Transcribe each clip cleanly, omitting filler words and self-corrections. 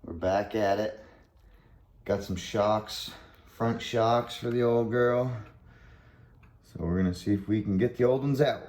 We're back at it. Got some shocks, front shocks for the old girl. So we're gonna see if we can get the old ones out.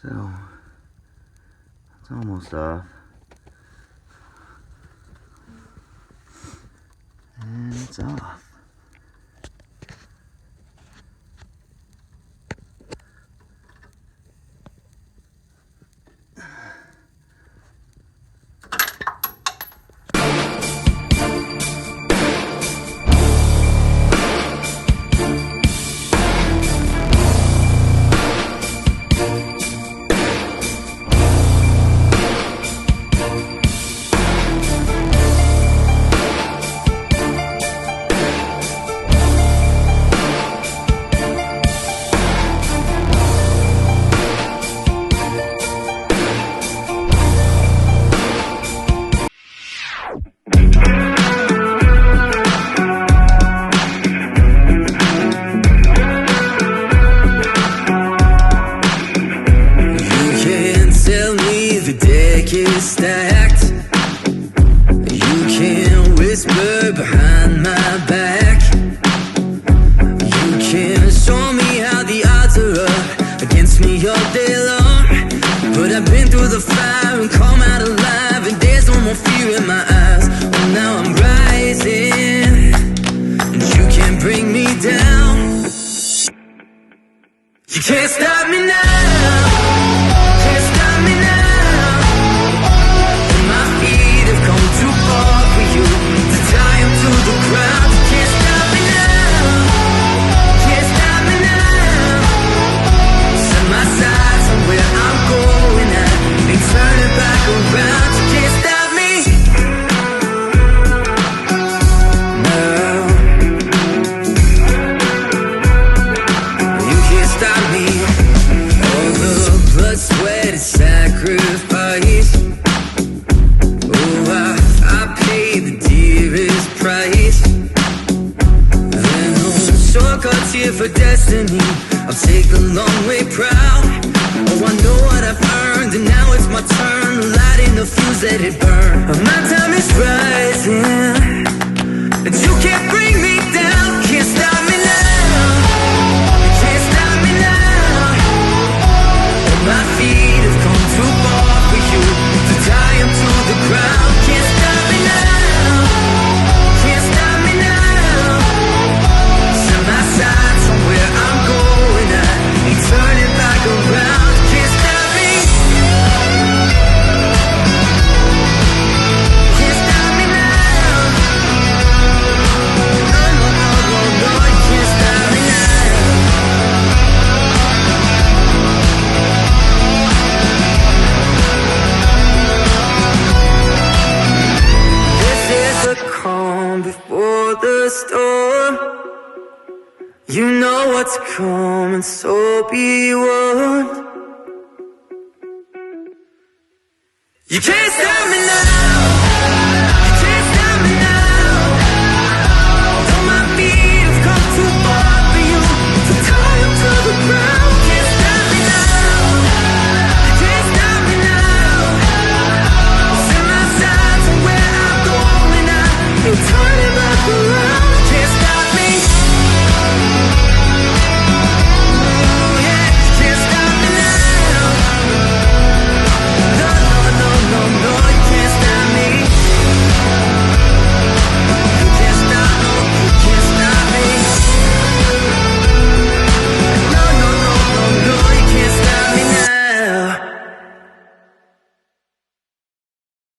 So, it's almost off. And it's off. Is stacked. You can whisper behind my back. You can show me how the odds are up against me all day long. But I've been through the fire and come out alive, and there's no more fear in my eyes. Oh, now I'm rising, and you can't bring me down. You can't stop me now. Can't stop me now. Turn it back around. sacrifice. Oh, I paid the dearest price. Then home shortcuts here for destiny. I'll take the long way proud. Oh, I know what I've earned, and now it's my turn. Lighting the fuse, let it burn. My time is rising, and you can't bring me down. Can't stop me now. Can't stop me now. My feet have come too far for you to tie them to the ground. Can't stop me now. Can't stop me now. Set my sights on where I'm going. I ain't turning back around. Can't stop me. Can't stop me now. No, no, no, no, no. You can't stop me now. The calm before the storm. You know what's coming, so be warned. You can't stop me now.